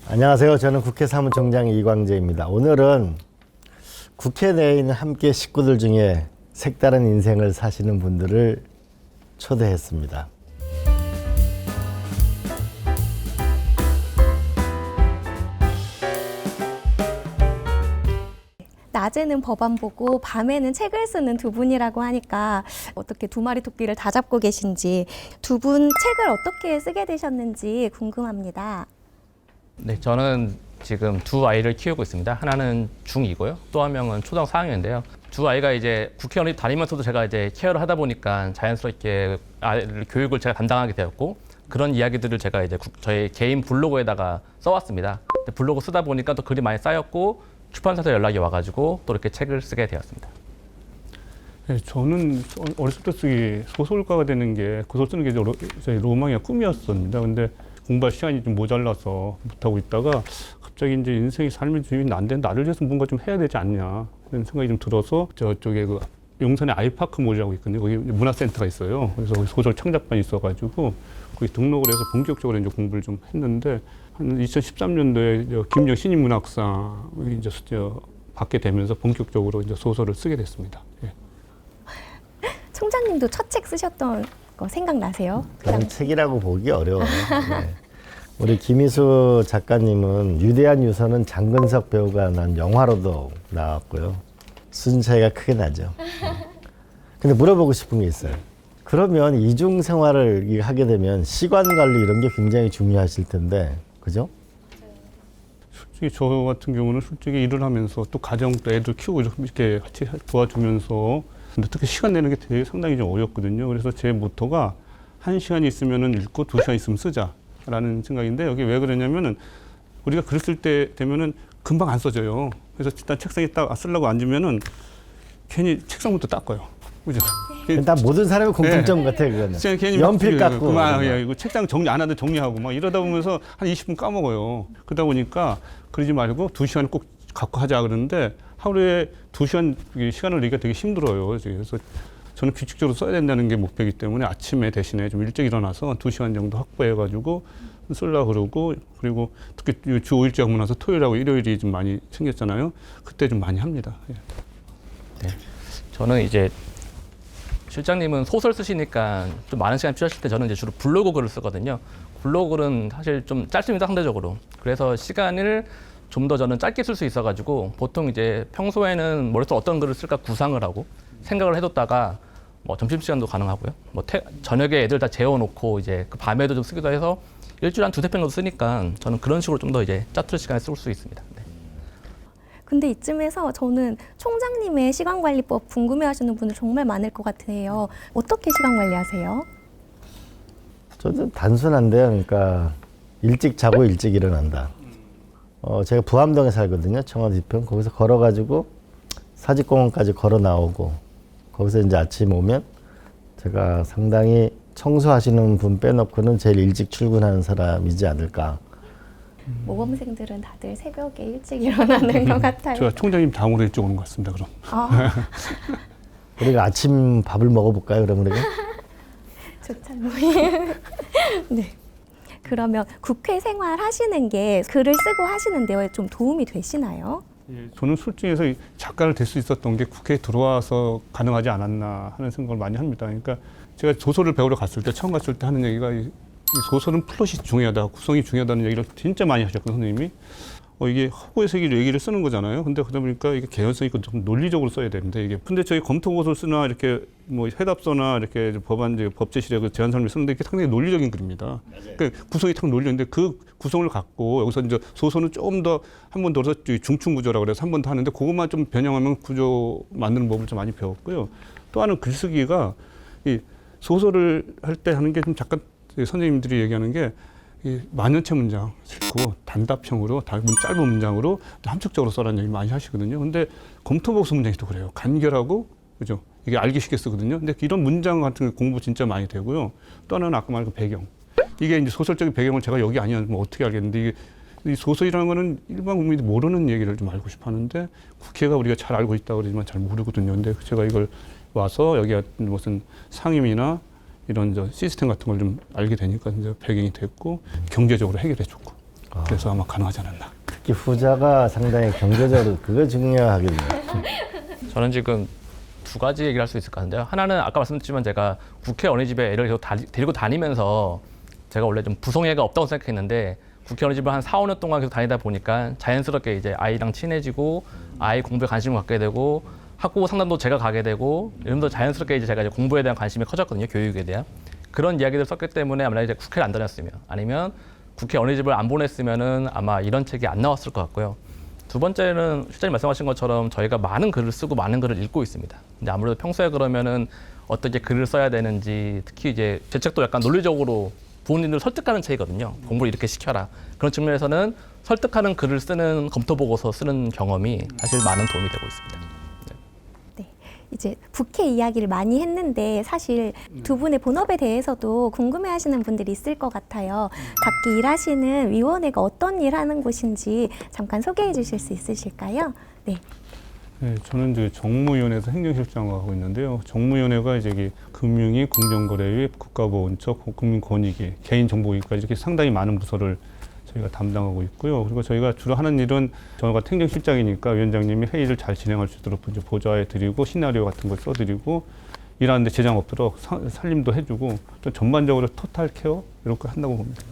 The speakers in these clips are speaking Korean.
안녕하세요. 저는 국회 사무총장 이광재입니다. 오늘은 국회 내에 있는 함께 식구들 중에 색다른 인생을 사시는 분들을 초대했습니다. 낮에는 법안 보고 밤에는 책을 쓰는 두 분이라고 하니까 어떻게 두 마리 토끼를 다 잡고 계신지, 두 분 책을 어떻게 쓰게 되셨는지 궁금합니다. 네, 저는 지금 두 아이를 키우고 있습니다. 하나는 중2고요. 또 한 명은 초등 4학년인데요. 두 아이가 이제 국회의원이 다니면서도 제가 이제 케어를 하다 보니까 자연스럽게 아이들 교육을 제가 담당하게 되었고, 그런 이야기들을 제가 이제 저희 개인 블로그에다가 써왔습니다. 블로그 쓰다 보니까 또 글이 많이 쌓였고, 출판사에서 연락이 와가지고 또 이렇게 책을 쓰게 되었습니다. 네, 저는 어렸을 때 소설가가 되는 게, 소설 쓰는 게 제 로망이나 꿈이었습니다. 근데 공부할 시간이 좀 모자라서 못하고 있다가 갑자기 이제 인생의 삶의 주인이 안 되는 나를 위해서 뭔가 좀 해야 되지 않냐 이런 생각이 좀 들어서 저쪽에 그 용산에 아이파크 몰이라고 있거든요. 거기 문화센터가 있어요. 그래서 거기 소설 창작반이 있어가지고 거기 등록을 해서 본격적으로 이제 공부를 좀 했는데, 한 2013년도에 김영 신인문학상을 이제 받게 되면서 본격적으로 이제 소설을 쓰게 됐습니다. 예. 총장님도 첫 책 쓰셨던 거 생각나세요? 그냥 책이라고 보기 어려워요. 네. 우리 김희수 작가님은 위대한 유서는 장근석 배우가 난 영화로도 나왔고요. 수준 차이가 크게 나죠. 근데 물어보고 싶은 게 있어요. 그러면 이중 생활을 하게 되면 시간 관리 이런 게 굉장히 중요하실 텐데, 그죠? 솔직히 저 같은 경우는 솔직히 일을 하면서 또 가정 또 애들 키우고 이렇게 같이 도와주면서, 근데 특히 시간 내는 게 되게 상당히 좀 어렵거든요. 그래서 제 모토가 1시간 있으면은 읽고 2시간 있으면 쓰자라는 생각인데, 여기 왜 그러냐면은 우리가 글 쓸 때 되면은 금방 안 써져요. 그래서 일단 책상에 딱 쓰려고 앉으면은 괜히 책상부터 닦아요. 그죠? 일단 모든 사람의 공통점 같아요, 그거는. 괜히 연필 깎고. 이거 책장 정리 안 하는데 정리하고 막 이러다 보면서 한 20분 까먹어요. 그러다 보니까 그러지 말고 2시간 꼭 갖고 하자 그러는데, 하루에 2시간 시간을 내기가 되게 힘들어요. 그래서 저는 규칙적으로 써야 된다는 게 목표이기 때문에 아침에 대신에 좀 일찍 일어나서 2시간 정도 확보해가지고 쓰려고 그러고, 그리고 특히 주 5일째 하고 나서 토요일하고 일요일이 좀 많이 생겼잖아요. 그때 좀 많이 합니다. 예. 네, 저는 이제 실장님은 소설 쓰시니까 좀 많은 시간 필요하실 때 저는 이제 주로 블로그 글을 쓰거든요. 블로그 글은 사실 좀 짧습니다, 상대적으로. 그래서 시간을 좀 더 저는 짧게 쓸 수 있어가지고, 보통 이제 평소에는 머릿속에 어떤 글을 쓸까 구상을 하고 생각을 해뒀다가 뭐 점심시간도 가능하고요. 뭐 저녁에 애들 다 재워놓고 이제 그 밤에도 좀 쓰기도 해서 일주일에 한 2-3편 정도 쓰니까 저는 그런 식으로 좀 더 이제 짜투리 시간을 쓸 수 있습니다. 네. 근데 이쯤에서 저는 총장님의 시간관리법 궁금해하시는 분들 정말 많을 것 같아요. 어떻게 시간 관리하세요? 저도 단순한데요. 그러니까 일찍 자고 일찍 일어난다. 제가 부암동에 살거든요. 청와대 뒤편. 거기서 걸어가지고 사직공원까지 걸어 나오고, 거기서 이제 아침 오면 제가 상당히 청소하시는 분 빼놓고는 제일 일찍 출근하는 사람이지 않을까. 모범생들은 다들 새벽에 일찍 일어나는 것 같아요. 저 총장님 다음으로 일찍 오는 것 같습니다. 그럼. 우리가 아침 밥을 먹어볼까요? 그럼 우리가? 좋잖아요. 네. 그러면 국회 생활 하시는 게 글을 쓰고 하시는데 좀 도움이 되시나요? 예, 저는 솔직히 해서 작가를 될 수 있었던 게 국회에 들어와서 가능하지 않았나 하는 생각을 많이 합니다. 그러니까 제가 소설을 배우러 갔을 때, 처음 갔을 때 하는 얘기가, 이 소설은 플롯이 중요하다, 구성이 중요하다는 얘기를 진짜 많이 하셨거든요, 선생님이. 이게 허구의 세계를 얘기를 쓰는 거잖아요. 근데 그러다 보니까 이게 개연성 있고 좀 논리적으로 써야 됩니다, 이게. 근데 저희 검토고소를 쓰나 이렇게 뭐 해답서나 이렇게 법안 법제실에 그 제안 설명 쓰는데 이게 상당히 논리적인 글입니다. 그러니까 구성이 딱 논리인데 그 구성을 갖고 여기서 이제 소설은 조금 더 한 번 더 중충 구조라고 그래서 한 번 더 하는데, 그것만 좀 변형하면 구조 만드는 법을 좀 많이 배웠고요. 또 하나는 글쓰기가, 이 소설을 할 때 하는 게 좀 잠깐 선생님들이 얘기하는 게, 이 만연체 문장 싫고 단답형으로 짧은 문장으로 함축적으로 써라는 얘기 많이 하시거든요. 근데 검토보고서 문장이 또 그래요. 간결하고, 그죠? 이게 알기 쉽게 쓰거든요. 근데 이런 문장 같은 거 공부 진짜 많이 되고요. 또 하나는 아까 말한 그 배경. 이게 이제 소설적인 배경을 제가 여기 아니면 어떻게 알겠는데, 이게 이 소설이라는 거는 일반 국민이 모르는 얘기를 좀 알고 싶어 하는데, 국회가 우리가 잘 알고 있다고 그러지만 잘 모르거든요. 근데 제가 이걸 와서 여기 무슨 상임이나 이런 시스템 같은 걸 좀 알게 되니까 이제 배경이 됐고, 경제적으로 해결해 줬고. 그래서 아마 가능하지 않았나. 특히 후자가 상당히 경제적으로 그거 중요하거든요. 저는 지금 두 가지 얘기를 할 수 있을 것 같은데요. 하나는 아까 말씀드렸지만 제가 국회 어린이집에 애를 계속 데리고 다니면서 제가 원래 좀 부성애가 없다고 생각했는데 국회 어린이집을 한 4, 5년 동안 계속 다니다 보니까 자연스럽게 이제 아이랑 친해지고 아이 공부에 관심을 갖게 되고 학부모 상담도 제가 가게 되고 이러면서 자연스럽게 이제 제가 이제 공부에 대한 관심이 커졌거든요. 교육에 대한. 그런 이야기를 썼기 때문에 아마 이제 국회를 안 다녔으면 아니면 국회 어린이집을 안 보냈으면은 아마 이런 책이 안 나왔을 것 같고요. 두 번째는 실장님 말씀하신 것처럼 저희가 많은 글을 쓰고 많은 글을 읽고 있습니다. 근데 아무래도 평소에 그러면은 어떻게 글을 써야 되는지 특히 이제 제 책도 약간 논리적으로 부모님들을 설득하는 책이거든요. 공부를 이렇게 시켜라. 그런 측면에서는 설득하는 글을 쓰는 검토 보고서 쓰는 경험이 사실 많은 도움이 되고 있습니다. 이제 국회 이야기를 많이 했는데 사실 두 분의 본업에 대해서도 궁금해하시는 분들이 있을 것 같아요. 각기 일하시는 위원회가 어떤 일 하는 곳인지 잠깐 소개해 주실 수 있으실까요? 네. 네, 저는 이제 정무위원회에서 행정실장을 하고 있는데요. 정무위원회가 이제 이게 금융위, 공정거래위, 국가보훈처, 국민권익위, 개인정보위까지 이렇게 상당히 많은 부서를 저희가 담당하고 있고요. 그리고 저희가 주로 하는 일은 저 같은 행정실장이니까 위원장님이 회의를 잘 진행할 수 있도록 이제 보좌해드리고 시나리오 같은 걸 써드리고 일하는데 제장 없도록 살림도 해주고 또 전반적으로 토탈 케어 이런 거 한다고 봅니다.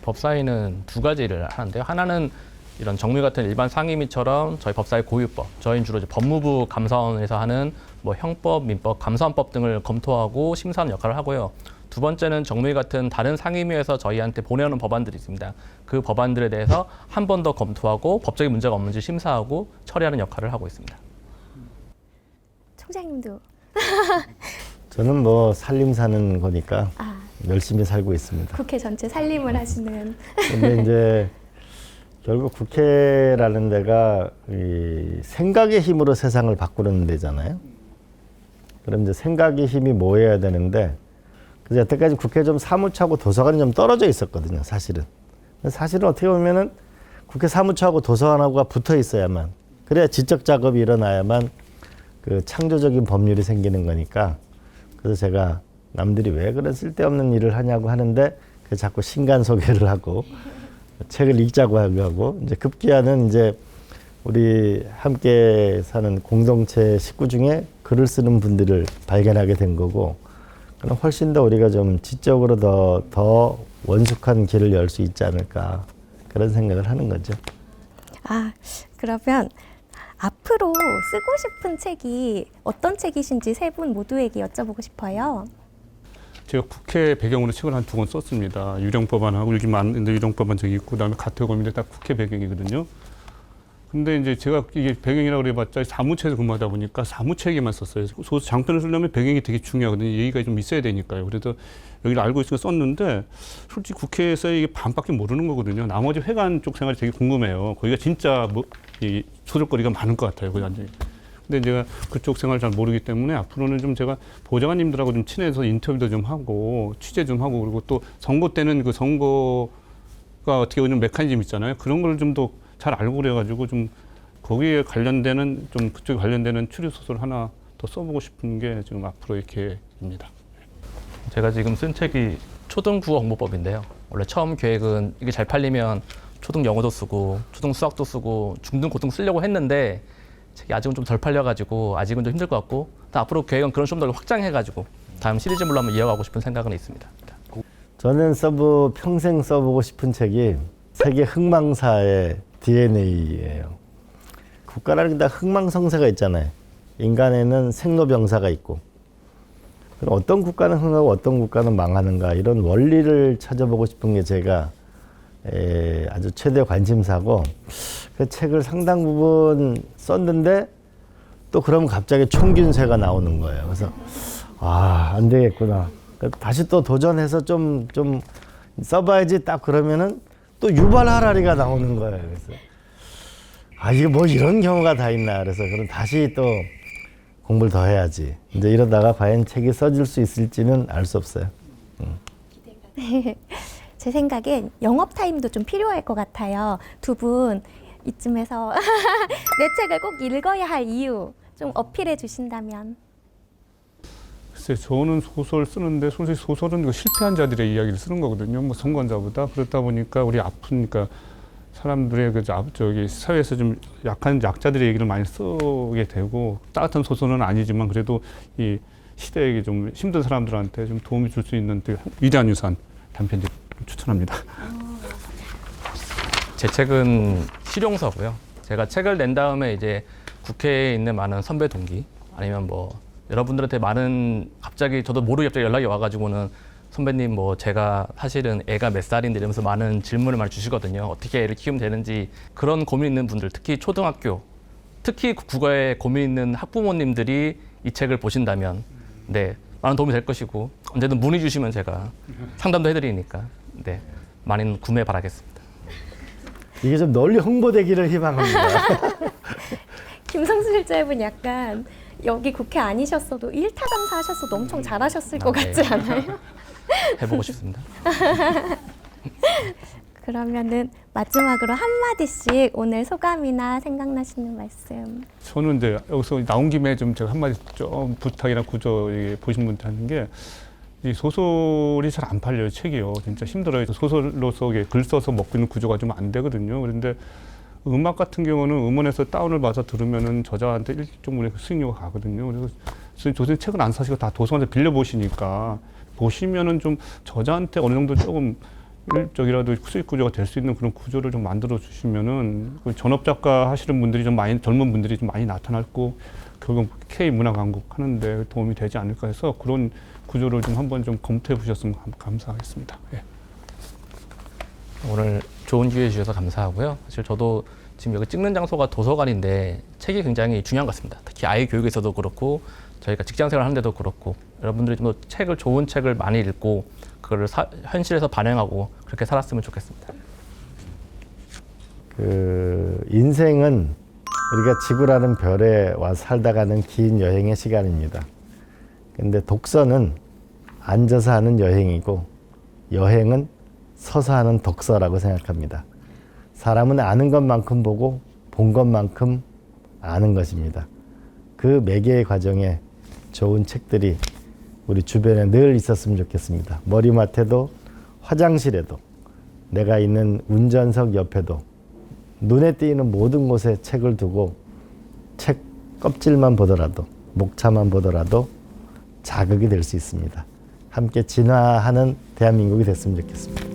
법사위는 두 가지 일을 하는데요. 하나는 이런 정무 같은 일반 상임위처럼 저희 법사위 고유법, 저희는 주로 이제 법무부 감사원에서 하는 뭐 형법, 민법, 감사원법 등을 검토하고 심사하는 역할을 하고요. 두 번째는 정무위 같은 다른 상임위에서 저희한테 보내오는 법안들이 있습니다. 그 법안들에 대해서 한 번 더 검토하고 법적인 문제가 없는지 심사하고 처리하는 역할을 하고 있습니다. 총장님도 저는 뭐 살림 사는 거니까 열심히 살고 있습니다. 국회 전체 살림을 하시는. 근데 이제 결국 국회라는 데가 이 생각의 힘으로 세상을 바꾸는 데잖아요. 그럼 이제 생각의 힘이 모여야 되는데 그래서 여태까지 국회 좀 사무처하고 도서관이 좀 떨어져 있었거든요, 사실은. 사실은 어떻게 보면은 국회 사무처하고 도서관하고가 붙어 있어야만, 그래야 지적 작업이 일어나야만 그 창조적인 법률이 생기는 거니까. 그래서 제가 남들이 왜 그런 쓸데없는 일을 하냐고 하는데 그 자꾸 신간 소개를 하고 책을 읽자고 하고 이제 급기야는 이제 우리 함께 사는 공동체 식구 중에 글을 쓰는 분들을 발견하게 된 거고, 그럼 훨씬 더 우리가 좀 지적으로 더 원숙한 길을 열 수 있지 않을까 그런 생각을 하는 거죠. 그러면 앞으로 쓰고 싶은 책이 어떤 책이신지 세 분 모두에게 여쭤보고 싶어요. 제가 국회 배경으로 책을 한 2권 썼습니다. 유령법안하고 여기 많은데 유령법안 저기 있고 그다음에 가태고민데 다 국회 배경이거든요. 근데 이제 제가 이게 배경이라고 그래봤자 사무처에서 근무하다 보니까 사무처에게만 썼어요. 장편을 쓰려면 배경이 되게 중요하거든요. 얘기가 좀 있어야 되니까요. 그래서 여기를 알고 있으니까 썼는데 솔직히 국회에서 이게 반밖에 모르는 거거든요. 나머지 회관 쪽 생활이 되게 궁금해요. 거기가 진짜 뭐 이 소설거리가 많은 것 같아요. 거기 완전히. 근데 제가 그쪽 생활을 잘 모르기 때문에 앞으로는 좀 제가 보좌관님들하고 좀 친해서 인터뷰도 좀 하고 취재 좀 하고 그리고 또 선거 때는 그 선거가 어떻게 보면 메커니즘 있잖아요. 그런 걸 좀 더 잘 알고 그래가지고 좀 거기에 관련되는 좀 그쪽에 관련되는 추리 소설 하나 더 써보고 싶은 게 지금 앞으로의 계획입니다. 제가 지금 쓴 책이 초등 국어 공부법인데요. 원래 처음 계획은 이게 잘 팔리면 초등 영어도 쓰고 초등 수학도 쓰고 중등 고등 쓰려고 했는데 책이 아직은 좀 덜 팔려가지고 아직은 좀 힘들 것 같고 앞으로 계획은 그런 좀 더 확장해가지고 다음 시리즈물로 한번 이어가고 싶은 생각은 있습니다. 저는 평생 써보고 싶은 책이 세계 흥망사의 DNA예요. 국가라는 게 다 흥망성쇠가 있잖아요. 인간에는 생로병사가 있고, 그럼 어떤 국가는 흥하고 어떤 국가는 망하는가 이런 원리를 찾아보고 싶은 게 제가 아주 최대 관심사고, 그 책을 상당 부분 썼는데 또 그러면 갑자기 총균세가 나오는 거예요. 그래서 안 되겠구나. 다시 또 도전해서 좀 써봐야지. 딱 그러면은 또 유발 하라리가 나오는 거예요. 그래서 이게 뭐 이런 경우가 다 있나. 그래서 그럼 다시 또 공부를 더 해야지. 이제 이러다가 과연 책이 써질 수 있을지는 알 수 없어요. 제 생각엔 영업 타임도 좀 필요할 것 같아요. 두 분 이쯤에서 내 책을 꼭 읽어야 할 이유 좀 어필해 주신다면. 글쎄, 저는 소설 쓰는데 솔직히 소설은 실패한 자들의 이야기를 쓰는 거거든요. 뭐 선권자보다. 그렇다 보니까 우리 아프니까 사람들의 저기 사회에서 좀 약한 약자들의 얘기를 많이 쓰게 되고 따뜻한 소설은 아니지만 그래도 이 시대에 좀 힘든 사람들한테 좀 도움이 줄 수 있는 되게 위대한 유산 단편집 추천합니다. 제 책은 실용서고요. 제가 책을 낸 다음에 이제 국회에 있는 많은 선배 동기 아니면 뭐 여러분들한테 많은 갑자기 저도 모르게 갑자기 연락이 와가지고는 선배님 뭐 제가 사실은 애가 몇 살인데 이러면서 많은 질문을 많이 주시거든요. 어떻게 애를 키우면 되는지 그런 고민 있는 분들 특히 초등학교 특히 국어에 고민 있는 학부모님들이 이 책을 보신다면 네 많은 도움이 될 것이고 언제든 문의 주시면 제가 상담도 해드리니까 네 많은 구매 바라겠습니다. 이게 좀 널리 홍보되기를 희망합니다. 김성수 실장님은 약간 여기 국회 아니셨어도 일타 강사 하셨어도 엄청 잘하셨을 것 네. 같지 않아요? 해보고 싶습니다. 그러면은 마지막으로 한마디씩 오늘 소감이나 생각나시는 말씀. 저는 이제 여기서 나온 김에 좀 제가 한마디 좀 부탁이나 구조 보신 분들 하는 게 이 소설이 잘 안 팔려요. 책이요. 진짜 힘들어요. 소설로서 글 써서 먹고 있는 구조가 좀 안 되거든요. 그런데 음악 같은 경우는 음원에서 다운을 받아서 들으면은 저자한테 일정분의 수익료가 가거든요. 그래서 선생님 책을 안 사시고 다 도서관에서 빌려 보시니까 보시면은 좀 저자한테 어느 정도 조금 일적이라도 수익 구조가 될 수 있는 그런 구조를 좀 만들어 주시면은 그 전업 작가 하시는 분들이 좀 많이 젊은 분들이 좀 많이 나타났고 결국 K 문화 강국 하는데 도움이 되지 않을까 해서 그런 구조를 좀 한번 좀 검토해 보셨으면 감사하겠습니다. 예. 오늘 좋은 기회 주셔서 감사하고요. 사실 저도 지금 여기 찍는 장소가 도서관인데 책이 굉장히 중요한 것 같습니다. 특히 아이 교육에서도 그렇고 저희가 직장생활 하는데도 그렇고 여러분들이 좀 더 책을 좋은 책을 많이 읽고 그거를 현실에서 반영하고 그렇게 살았으면 좋겠습니다. 그 인생은 우리가 지구라는 별에 와 살다 가는 긴 여행의 시간입니다. 근데 독서는 앉아서 하는 여행이고 여행은 서서 하는 독서라고 생각합니다. 사람은 아는 것만큼 보고 본 것만큼 아는 것입니다. 그 매개의 과정에 좋은 책들이 우리 주변에 늘 있었으면 좋겠습니다. 머리맡에도 화장실에도 내가 있는 운전석 옆에도 눈에 띄는 모든 곳에 책을 두고 책 껍질만 보더라도 목차만 보더라도 자극이 될 수 있습니다. 함께 진화하는 대한민국이 됐으면 좋겠습니다.